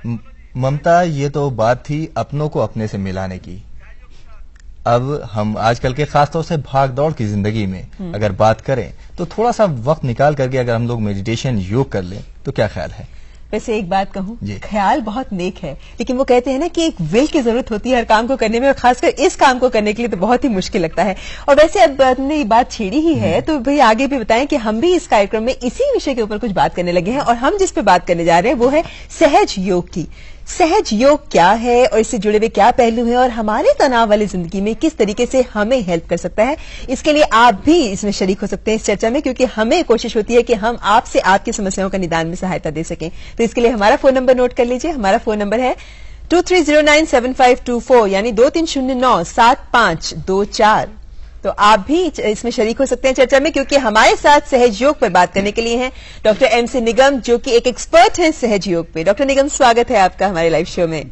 ममता, ये तो बात थी अपनों को अपने से मिलाने की। अब हम आजकल के खासतौर से भाग दौड़ की जिंदगी में अगर बात करें तो थोड़ा सा वक्त निकाल करके अगर हम लोग मेडिटेशन, योग कर लें तो क्या ख्याल है? वैसे एक बात कहूं, ख्याल बहुत नेक है, लेकिन वो कहते हैं ना कि एक विल की जरूरत होती है हर काम को करने में, और खासकर इस काम को करने के लिए तो बहुत ही मुश्किल लगता है। और वैसे अब हमने ये बात छेड़ी ही है तो भाई आगे भी बताएं कि हम भी इस कार्यक्रम में इसी विषय के ऊपर कुछ बात करने लगे हैं, और हम जिस पे बात करने जा रहे हैं वो है सहज योग की। सहज योग क्या है और इससे जुड़े हुए क्या पहलू हैं और हमारे तनाव वाली जिंदगी में किस तरीके से हमें हेल्प कर सकता है, इसके लिए आप भी इसमें शरीक हो सकते हैं इस चर्चा में, क्योंकि हमें कोशिश होती है कि हम आपसे आपकी समस्याओं का निदान में सहायता दे सकें। तो इसके लिए हमारा फोन नंबर नोट कर लीजिए। हमारा फोन नंबर है 23097524 यानी 23097524। तो आप भी इसमें शरीक हो सकते हैं चर्चा में, क्योंकि हमारे साथ सहज योग पर बात करने के लिए हैं डॉक्टर MC निगम, जो कि एक एक्सपर्ट हैं सहज योग पे। डॉक्टर निगम, स्वागत है आपका हमारे लाइव शो में।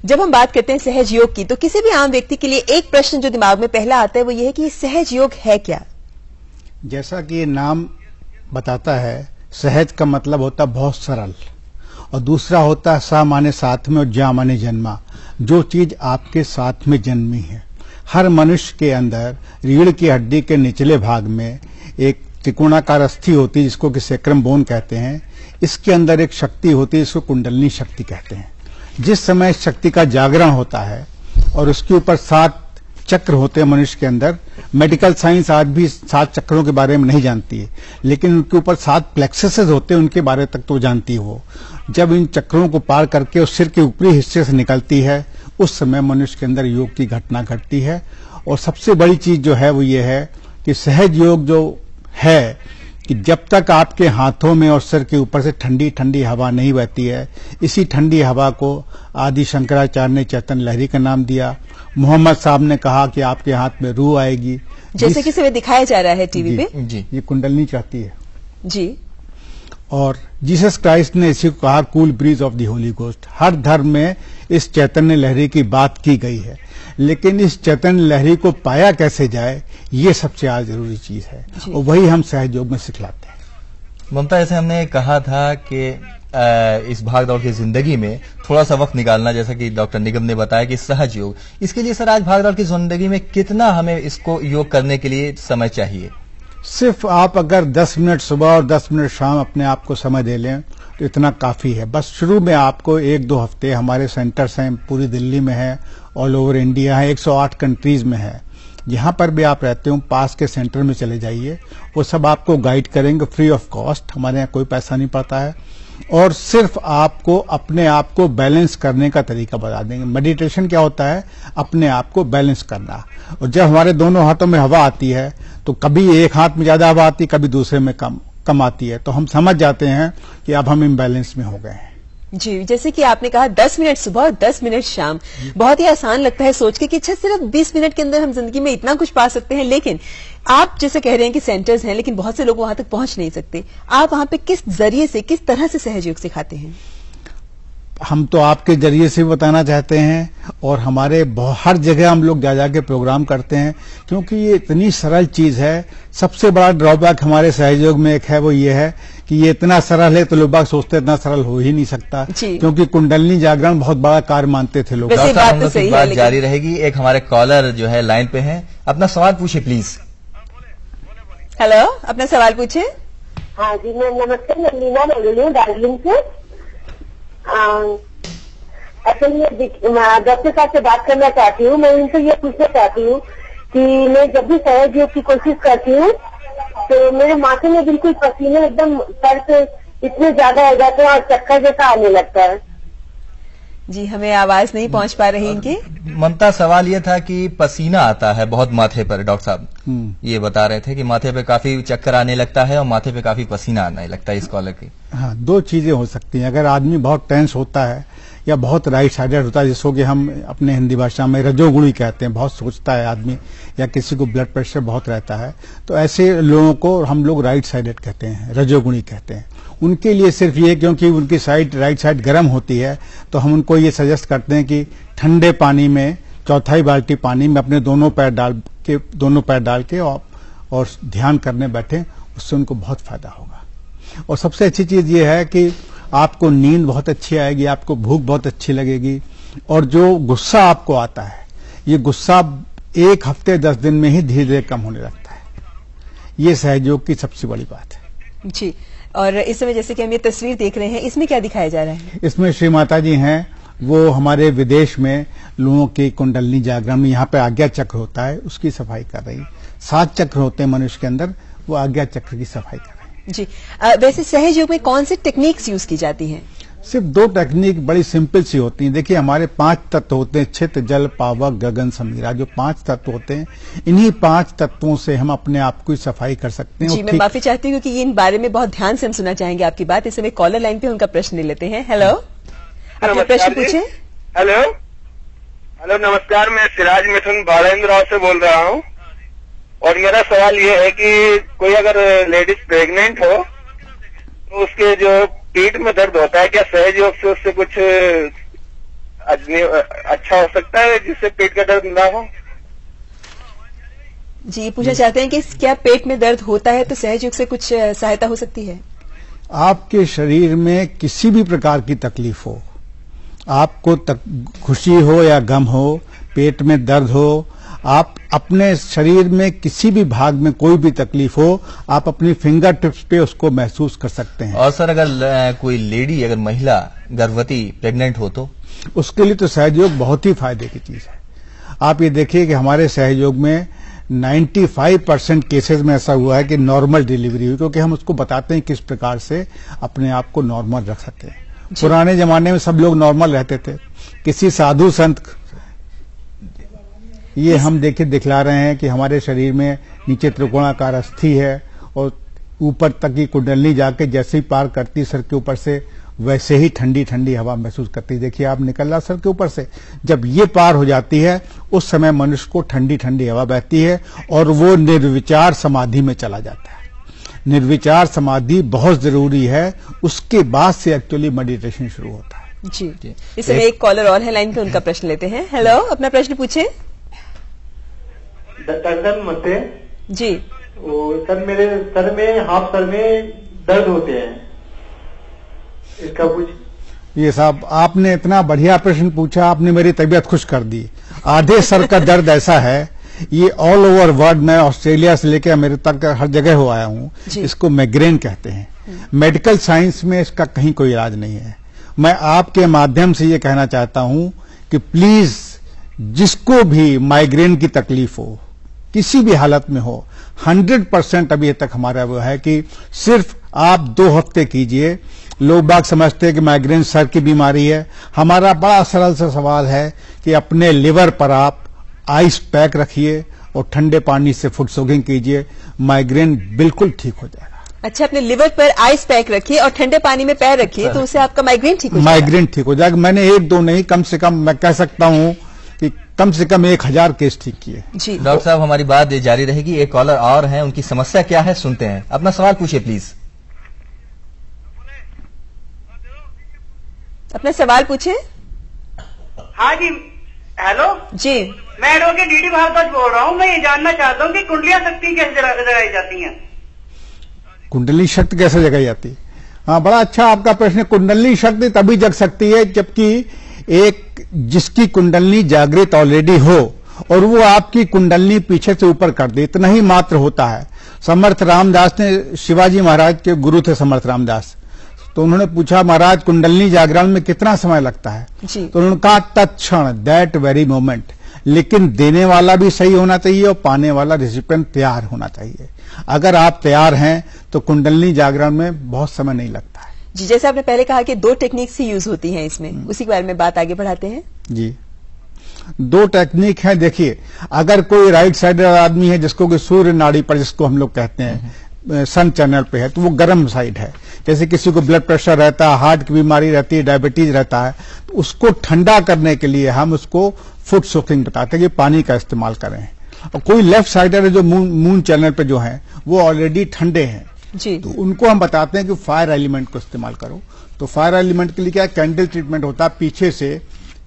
जब हम बात करते हैं सहज योग की तो किसी भी आम व्यक्ति के लिए एक प्रश्न जो दिमाग में पहला आता है वो ये है कि सहज योग है क्या? जैसा कि ये नाम बताता है, सहज का मतलब होता है बहुत सरल, और दूसरा होता है सा माने साथ में और जा माने जन्मा, जो चीज आपके साथ में जन्मी है। हर मनुष्य के अंदर रीढ़ की हड्डी के निचले भाग में एक त्रिकोणाकार अस्थि होती है जिसको कि सेक्रम बोन कहते हैं। इसके अंदर एक शक्ति होती है जिसको कुंडलिनी शक्ति कहते हैं। जिस समय इस शक्ति का जागरण होता है और उसके ऊपर 7 चक्र होते हैं मनुष्य के अंदर, मेडिकल साइंस आज भी 7 चक्रों के बारे में नहीं जानती है, लेकिन उनके ऊपर 7 प्लेक्ससेस होते हैं, उनके बारे तक तो जानती है वो। जब इन चक्रों को पार करके उस सिर के ऊपरी हिस्से से निकलती है, उस समय मनुष्य के अंदर योग की घटना घटती है। और सबसे बड़ी चीज जो है वो ये है कि सहज योग जो है कि जब तक आपके हाथों में और सिर के ऊपर से ठंडी ठंडी हवा नहीं बहती है, इसी ठंडी हवा को आदि शंकराचार्य ने चैतन्य लहरी का नाम दिया। मोहम्मद साहब ने कहा कि आपके हाथ में रूह आएगी, जैसे कि समय दिखाया जा रहा है टीवी पे। जी, ये कुंडलिनी चाहती है जी। और जीसस क्राइस्ट ने इसी को कहा cool breeze of the Holy Ghost. हर धर्म में इस चैतन्य लहरी की बात की गई है, लेकिन इस चैतन्य लहरी को पाया कैसे जाए, ये सबसे आज जरूरी चीज है, और वही हम सहज योग में सिखलाते हैं। ममता, जैसे हमने कहा था कि इस भाग दौड़ की जिंदगी में थोड़ा सा वक्त निकालना, जैसा कि डॉक्टर निगम ने बताया कि सहज योग, इसके लिए सर आज भाग दौड़ की जिंदगी में कितना हमें इसको योग करने के लिए समय चाहिए? सिर्फ आप अगर 10 मिनट सुबह और 10 मिनट शाम अपने आप को समय दे लें तो इतना काफी है। बस शुरू में आपको 1-2 हफ्ते, हमारे सेंटर्स हैं पूरी दिल्ली में है, ऑल ओवर इंडिया है, 108 कंट्रीज में है। जहां पर भी आप रहते हो पास के सेंटर में चले जाइए, वो सब आपको गाइड करेंगे फ्री ऑफ कॉस्ट, हमारे यहाँ कोई पैसा नहीं पड़ता है, और सिर्फ आपको अपने आप को बैलेंस करने का तरीका बता देंगे। मेडिटेशन क्या होता है? अपने आप को बैलेंस करना। और जब हमारे दोनों हाथों में हवा आती है तो कभी एक हाथ में ज्यादा हवा आती है, कभी दूसरे में कम आती है, तो हम समझ जाते हैं कि अब हम इम्बैलेंस में हो गए हैं। जी, जैसे कि आपने कहा 10 मिनट सुबह और 10 मिनट शाम, बहुत ही आसान लगता है सोच के कि अच्छा सिर्फ 20 मिनट के अंदर हम जिंदगी में इतना कुछ पा सकते हैं, लेकिन आप जैसे कह रहे हैं कि सेंटर्स हैं लेकिन बहुत से लोग वहां तक पहुंच नहीं सकते। आप वहां पे किस जरिए से, किस तरह से सहयोग सिखाते हैं? हम तो आपके जरिए से बताना चाहते हैं, और हमारे हर जगह हम लोग जा जाके प्रोग्राम करते हैं, क्योंकि ये इतनी सरल चीज है। सबसे बड़ा ड्रॉबैक हमारे सहयोग में एक है, वो ये है कि ये इतना सरल है तो लोग बाग सोचते इतना सरल हो ही नहीं सकता, क्योंकि कुंडलिनी जागरण बहुत बड़ा कार्य मानते थे लोग। बात जारी रहेगी। एक हमारे कॉलर जो है लाइन पे है, अपना सवाल पूछिए प्लीज। हेलो, अपना सवाल पूछिए। हाँ जी, मैं नमस्ते, मैं लीना बोल रही हूँ दार्जिलिंग से। एक्चुअली डॉक्टर साहब से बात करना चाहती हूँ। मैं उनसे ये पूछना चाहती हूँ कि मैं जब भी सहज योग की कोशिश करती हूँ तो मेरे माथे में बिल्कुल पसीने एकदम सर से इतने ज्यादा हो जाते हैं और चक्कर जैसा आने लगता है। जी, हमें आवाज नहीं पहुंच पा रही इनकी। ममता, सवाल ये था कि पसीना आता है बहुत माथे पर। डॉक्टर साहब ये बता रहे थे कि माथे पे काफी चक्कर आने लगता है और माथे पे काफी पसीना आने लगता है इस कॉलर की। हाँ, 2 चीजें हो सकती हैं। अगर आदमी बहुत टेंस होता है या बहुत राइट साइडेड होता है, जिसको कि हम अपने हिंदी भाषा में रजोगुणी कहते हैं, बहुत सोचता है आदमी, या किसी को ब्लड प्रेशर बहुत रहता है, तो ऐसे लोगों को हम लोग राइट साइडेड कहते हैं, रजोगुणी कहते हैं। उनके लिए सिर्फ ये, क्योंकि उनकी राइट साइड गर्म होती है, तो हम उनको ये सजेस्ट करते हैं कि ठंडे पानी में 1/4 बाल्टी पानी में अपने दोनों पैर डाल के और ध्यान करने बैठे, उससे उनको बहुत फायदा होगा। और सबसे अच्छी चीज ये है कि आपको नींद बहुत अच्छी आएगी, आपको भूख बहुत अच्छी लगेगी, और जो गुस्सा आपको आता है, ये गुस्सा 1 हफ्ते 10 दिन में ही धीरे धीरे कम होने लगता है। ये सहयोग की सबसे बड़ी बात है जी। और इस समय जैसे कि हम ये तस्वीर देख रहे हैं, इसमें क्या दिखाया जा रहा है? इसमें श्री माता जी हैं, वो हमारे विदेश में लोगों की कुंडलनी जागरण में यहाँ पे आज्ञा चक्र होता है, उसकी सफाई कर रही। 7 चक्र होते हैं मनुष्य के अंदर, वो आज्ञा चक्र की सफाई कर रहे हैं जी। वैसे सहज योग में कौन सी टेक्निक्स यूज की जाती हैं? सिर्फ 2 टेक्निक बड़ी सिंपल सी होती हैं। देखिए, हमारे 5 तत्व होते हैं, छित, जल, पावक, गगन, समीरा। जो 5 तत्व होते हैं, इन्हीं 5 तत्वों से हम अपने आप की सफाई कर सकते हैं। जी, मैं माफी चाहती हूँ क्योंकि इन बारे में बहुत ध्यान से हम सुनना चाहेंगे आपकी बात। इस समय कॉलर लाइन पे उनका प्रश्न ले लेते हैं। हेलो, अपना प्रश्न पूछे। हेलो हेलो, नमस्कार। मैं सिराज मिथुन बालेंद्र से बोल रहा हूँ, और मेरा सवाल ये है कि कोई अगर लेडीज प्रेग्नेंट हो तो उसके जो पेट में दर्द होता है, क्या सहज योग से उससे कुछ अच्छा हो सकता है जिससे पेट का दर्द ना हो? जी, ये पूछना चाहते हैं कि क्या पेट में दर्द होता है तो सहज योग से कुछ सहायता हो सकती है? आपके शरीर में किसी भी प्रकार की तकलीफ हो, आपको खुशी हो या गम हो, पेट में दर्द हो, आप अपने शरीर में किसी भी भाग में कोई भी तकलीफ हो, आप अपनी फिंगर टिप्स पे उसको महसूस कर सकते हैं। और सर, अगर कोई लेडी, अगर महिला गर्भवती प्रेग्नेंट हो तो उसके लिए तो सहयोग बहुत ही फायदे की चीज है। आप ये देखिए कि हमारे सहयोग में 95% केसेस में ऐसा हुआ है कि नॉर्मल डिलीवरी हुई, क्योंकि हम उसको बताते हैं किस प्रकार से अपने आप को नॉर्मल रख सकते हैं। पुराने जमाने में सब लोग नॉर्मल रहते थे, किसी साधु संत, ये हम दिखला रहे हैं कि हमारे शरीर में नीचे त्रिकोणाकार अस्थि है और ऊपर तक की कुंडली जाके जैसे ही पार करती सर के ऊपर से, वैसे ही ठंडी ठंडी हवा महसूस करती। देखिए, आप निकल रहा सर के ऊपर से, जब ये पार हो जाती है उस समय मनुष्य को ठंडी ठंडी हवा बहती है और वो निर्विचार समाधि में चला जाता है। निर्विचार समाधि बहुत जरूरी है, उसके बाद से एक्चुअली मेडिटेशन शुरू होता है। जी, इस समय एक कॉलर और है लाइन पे, उनका प्रश्न लेते हैं। हेलो, अपना प्रश्न पूछे। नमस्ते जी। सर, मेरे सर में, हाफ सर में दर्द होते हैं, इसका कुछ? ये साहब, आपने इतना बढ़िया प्रश्न पूछा, आपने मेरी तबीयत खुश कर दी। आधे सर का दर्द ऐसा है, ये ऑल ओवर वर्ल्ड में, ऑस्ट्रेलिया से लेकर अमेरिका तक हर जगह हो आया हूँ। इसको माइग्रेन कहते हैं। मेडिकल साइंस में इसका कहीं कोई इलाज नहीं है। मैं आपके माध्यम से ये कहना चाहता हूँ कि प्लीज, जिसको भी माइग्रेन की तकलीफ हो, किसी भी हालत में हो, 100% अभी तक हमारा वो है कि सिर्फ आप 2 हफ्ते कीजिए। लोग बाग समझते हैं कि माइग्रेन सर की बीमारी है। हमारा बड़ा सरल सा सवाल है कि अपने लिवर पर आप आइस पैक रखिए और ठंडे पानी से फुट सोगिंग कीजिए, माइग्रेन बिल्कुल ठीक हो जाएगा। अच्छा, अपने लिवर पर आइस पैक रखिए और ठंडे पानी में पैर रखिए, तो उससे आपका माइग्रेन ठीक हो जाएगा। माइग्रेन ठीक हो जाएगा। मैंने 1-2 नहीं, कम से कम मैं कह सकता हूँ कि कम से कम 1000 केस ठीक किए। जी डॉक्टर साहब, हमारी बात जारी रहेगी। एक कॉलर और हैं, उनकी समस्या क्या है सुनते हैं। अपना सवाल पूछिए प्लीज। अपना सवाल पूछे। हाँ जी, हेलो जी, मैं एडवोकेट डीडी भारद्वाज बोल रहा हूँ। मैं ये जानना चाहता हूँ कि कुंडलियां शक्ति कैसे जगाई जाती हैं? कुंडली शक्ति कैसे जगाई जाती है? हाँ, बड़ा अच्छा आपका प्रश्न। कुंडली शक्ति तभी जग सकती है जबकि एक जिसकी कुंडली जागृत ऑलरेडी हो और वो आपकी कुंडली पीछे से ऊपर कर दे, इतना ही मात्र होता है। समर्थ रामदास ने, शिवाजी महाराज के गुरु थे समर्थ रामदास, तो उन्होंने पूछा, महाराज कुंडली जागरण में कितना समय लगता है? तो उन्होंने कहा, तत्क्षण, दैट वेरी मोमेंट। लेकिन देने वाला भी सही होना चाहिए और पाने वाला रिसिपिएंट तैयार होना चाहिए। अगर आप तैयार हैं तो कुंडली जागरण में बहुत समय नहीं लगता है। जी, जैसे आपने पहले कहा कि 2 टेक्निक्स ही यूज होती हैं इसमें, उसी के बारे में बात आगे बढ़ाते हैं। जी, 2 टेक्निक है। देखिए, अगर कोई राइट साइड आदमी है जिसको कि सूर्य नाड़ी पर, जिसको हम लोग कहते हैं सन चैनल पे है, तो वो गर्म साइड है। जैसे किसी को ब्लड प्रेशर रहता है, हार्ट की बीमारी रहती है, डायबिटीज रहता है, तो उसको ठंडा करने के लिए हम उसको फुट सोकिंग बताते हैं कि पानी का इस्तेमाल करें। और कोई लेफ्ट साइडर है जो मून चैनल पे जो है वो ऑलरेडी ठंडे हैं जी, तो उनको हम बताते हैं कि फायर एलिमेंट को इस्तेमाल करो। तो फायर एलिमेंट के लिए क्या, कैंडल ट्रीटमेंट होता है। पीछे से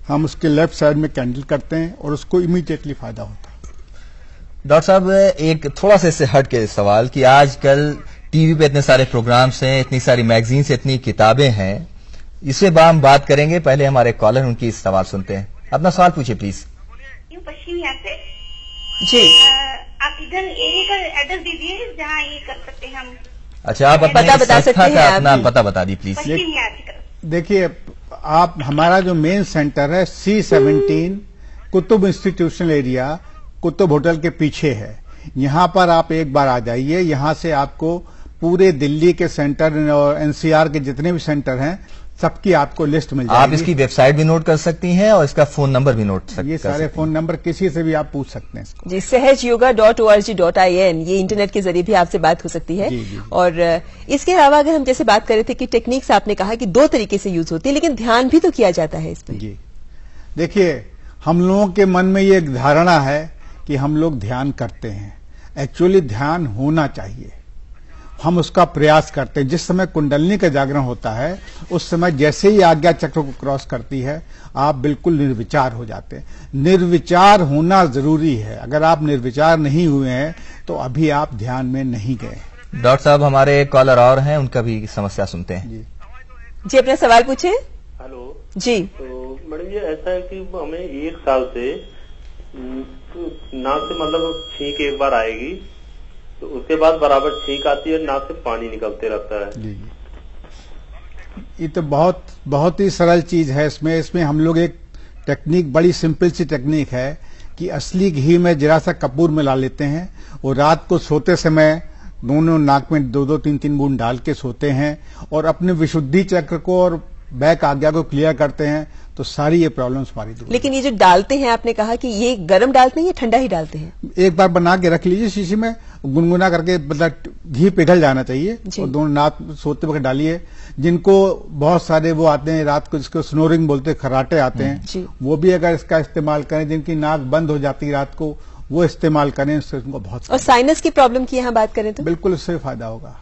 हम उसके लेफ्ट साइड में कैंडल करते हैं और उसको इमीडिएटली फायदा होता है। डॉक्टर साहब, एक थोड़ा सा इससे हट के सवाल कि आजकल टीवी पे इतने सारे प्रोग्राम्स हैं, इतनी सारी मैगजीन्स, इतनी किताबें हैं, इससे हम बात करेंगे। पहले हमारे कॉलर उनकी सवाल सुनते हैं। अपना सवाल पूछिए प्लीज। पश्चिम यहाँ से जी, आप इधर एरिया का एड्रेस दीजिए जहाँ ये कर सकते हैं हम। अच्छा, आप अपने पता बता सकते संस्था हैं का आप? अपना पता बता दी प्लीज। पश्चिम यहाँ की तरफ। देखिए, आप हमारा जो मेन सेंटर है C17 Qutub institutional area, Qutub hotel के पीछे है। यहाँ पर आप एक बार आ जाइए। यहाँ से आपको पूरे दिल्ली के सेंटर और एनसीआर के जितने भी सेंटर हैं सबकी आपको लिस्ट मिल जाएगी। आप इसकी वेबसाइट भी नोट कर सकती हैं और इसका फोन नंबर भी नोट ये सारे फोन नंबर किसी से भी आप पूछ सकते हैं इसको। जी, सहजयोगा.org.in, ये इंटरनेट के जरिए भी आपसे बात हो सकती है। जी। और इसके अलावा अगर हम जैसे बात कर रहे थे कि टेक्निक्स आपने कहा कि 2 तरीके से यूज होती है, लेकिन ध्यान भी तो किया जाता है इस पर। जी, देखिए, हम लोगों के मन में ये एक धारणा है कि हम लोग ध्यान करते हैं। एक्चुअली ध्यान होना चाहिए, हम उसका प्रयास करते हैं। जिस समय कुंडलिनी का जागरण होता है उस समय जैसे ही आज्ञा चक्र को क्रॉस करती है आप बिल्कुल निर्विचार हो जाते हैं। निर्विचार होना जरूरी है। अगर आप निर्विचार नहीं हुए हैं तो अभी आप ध्यान में नहीं गए। डॉक्टर साहब, हमारे कॉलर और हैं, उनका भी समस्या सुनते हैं। जी, अपना सवाल पूछे। हेलो जी, तो मैडम, ये ऐसा है कि हमें 1 साल से नाक से मतलब छींक एक बार आएगी, तो उसके बाद बराबर छींक आती है, नाक से पानी निकलते रहता है। जी, ये तो बहुत ही सरल चीज है। इसमें हम लोग एक टेक्निक, बड़ी सिंपल सी टेक्निक है कि असली घी में जरा सा कपूर मिला लेते हैं और रात को सोते समय दोनों नाक में 2-2, 3-3 बूंद डाल के सोते हैं और अपने विशुद्धि चक्र को और बैक आज्ञा को क्लियर करते हैं तो सारी ये प्रॉब्लम्स हमारी दूर। लेकिन ये जो डालते हैं, आपने कहा कि ये गर्म डालते हैं या ठंडा ही डालते हैं? एक बार बना के रख लीजिए शीशी में, गुनगुना करके, मतलब घी पिघल जाना चाहिए और दोनों नाक सोते वक्त डालिए। जिनको बहुत सारे वो आते हैं रात को, जिसको स्नोरिंग बोलते हैं, खर्राटे आते हैं, वो भी अगर इसका इस्तेमाल करें, जिनकी नाक बंद हो जाती है रात को, वो इस्तेमाल करें, उससे उनको बहुत। और साइनस की प्रॉब्लम की यहाँ बात करें तो बिल्कुल उससे फायदा होगा।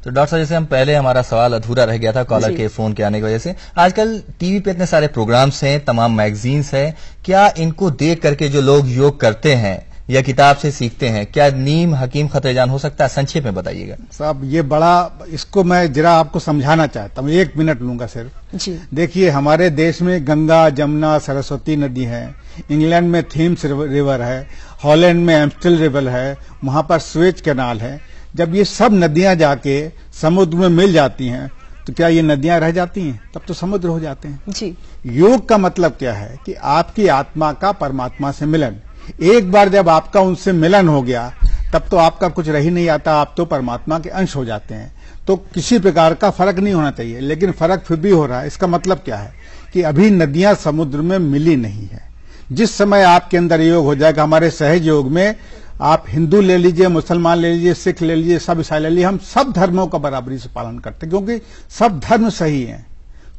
तो डॉक्टर साहब, जैसे हम पहले, हमारा सवाल अधूरा रह गया था कॉलर के फोन के आने की वजह से। आजकल टीवी पे इतने सारे प्रोग्राम्स हैं, तमाम मैगजीन्स हैं, क्या इनको देख करके जो लोग योग करते हैं या किताब से सीखते हैं, क्या नीम हकीम खतरेजान हो सकता है? संक्षेप में बताइएगा साहब। ये बड़ा, इसको मैं जरा आपको समझाना चाहता हूँ, 1 मिनट लूंगा सिर्फ। जी, देखिए, हमारे देश में गंगा, जमुना, सरस्वती नदी है, इंग्लैंड में थेम्स रिवर है, हॉलैंड में एम्स्टल रिवर है, वहां पर स्वेज कैनाल है। जब ये सब नदियां जाके समुद्र में मिल जाती हैं तो क्या ये नदियां रह जाती हैं? तब तो समुद्र हो जाते हैं। जी, योग का मतलब क्या है कि आपकी आत्मा का परमात्मा से मिलन। एक बार जब आपका उनसे मिलन हो गया तब तो आपका कुछ रह ही नहीं आता, आप तो परमात्मा के अंश हो जाते हैं। तो किसी प्रकार का फर्क नहीं होना चाहिए, लेकिन फर्क फिर भी हो रहा है। इसका मतलब क्या है कि अभी नदियां समुद्र में मिली नहीं है। जिस समय आपके अंदर योग हो जाएगा, हमारे सहज योग में आप हिंदू ले लीजिए, मुसलमान ले लीजिए, सिख ले लीजिए, सब ईसाई ले लीजिए, हम सब धर्मों का बराबरी से पालन करते हैं, क्योंकि सब धर्म सही हैं।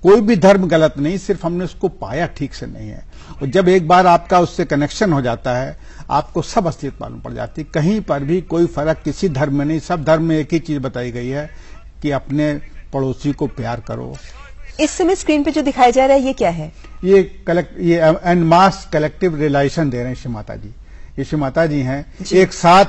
कोई भी धर्म गलत नहीं, सिर्फ हमने उसको पाया ठीक से नहीं है। और जब एक बार आपका उससे कनेक्शन हो जाता है, आपको सब असलियत मालूम पड़ जाती है। कहीं पर भी कोई फर्क किसी धर्म में नहीं। सब धर्म में एक ही चीज बताई गई है कि अपने पड़ोसी को प्यार करो। इस समय स्क्रीन पे जो दिखाया जा रहा है ये क्या है? ये एन मास कलेक्टिव रियलाइजेशन दे रहे हैं श्री माता जी। ये श्री माता जी हैं, एक साथ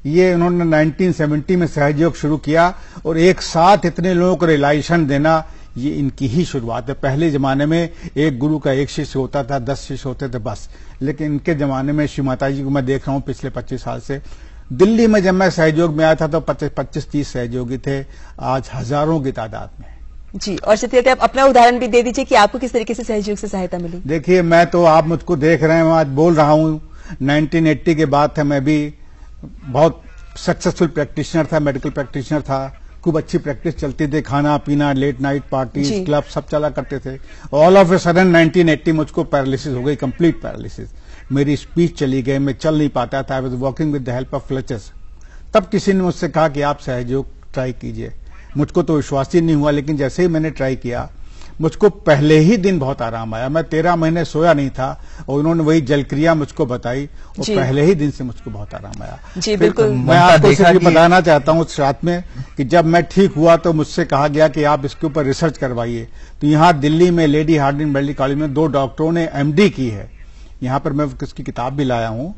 ये उन्होंने 1970 में सहयोग शुरू किया और एक साथ इतने लोगों को रियलाइजेशन देना, ये इनकी ही शुरुआत है। पहले जमाने में एक गुरु का 1 शिष्य होता था, 10 शिष्य होते थे बस। लेकिन इनके जमाने में श्री माता जी को मैं देख रहा हूं पिछले 25 साल से। दिल्ली में जब मैं सहयोग में आया था तो 25-30 सहयोगी थे, आज हजारों की तादाद में। जी, और सत्यते आप अपना उदाहरण भी दे दीजिए कि आपको किस तरीके से सहयोग से सहायता मिली। देखिए, मैं तो, आप मुझको देख रहे हैं, मैं आज बोल रहा हूं, 1980 के बाद था, मैं भी बहुत सक्सेसफुल प्रैक्टिशनर था, मेडिकल प्रैक्टिशनर था, खूब अच्छी प्रैक्टिस चलती थी, खाना पीना, लेट नाइट पार्टीज, क्लब सब चला करते थे। ऑल ऑफ ए सडन 1980 मुझको पैरालिसिस हो गई, कंप्लीट पैरालिसिस। मेरी स्पीच चली गई, मैं चल नहीं पाता था। I was walking with the help of clutches. तब किसी ने मुझसे कहा कि आप सहयोग ट्राई कीजिए। मुझको तो विश्वास ही नहीं हुआ, लेकिन जैसे ही मैंने ट्राई किया, मुझको पहले ही दिन बहुत आराम आया। मैं 13 महीने सोया नहीं था और उन्होंने वही जलक्रिया मुझको बताई और पहले ही दिन से मुझको बहुत आराम आया। जी बिल्कुल। मैं आपको सिर्फ बताना चाहता हूँ साथ में कि जब मैं ठीक हुआ तो मुझसे कहा गया कि आप इसके ऊपर रिसर्च करवाइए। तो यहाँ दिल्ली में लेडी हार्डिंग मेडिकल कॉलेज में 2 डॉक्टरों ने MD की है। यहाँ पर मैं किसकी किताब भी लाया हूँ।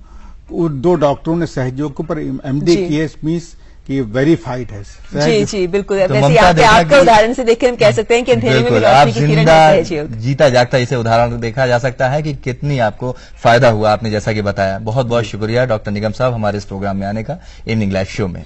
2 डॉक्टरों ने सहयोग के ऊपर MD की है। मीन्स कि वेरीफाइड है। जी जी बिल्कुल। तो वैसे आपके उदाहरण से देखकर हम कह सकते हैं कि अंधेरे में भी रोशनी की किरण है। जीता जागता इसे उदाहरण देखा जा सकता है कि कितनी आपको फायदा हुआ, आपने जैसा कि बताया। बहुत बहुत शुक्रिया डॉक्टर निगम साहब हमारे इस प्रोग्राम में आने का, इवनिंग लाइव शो में।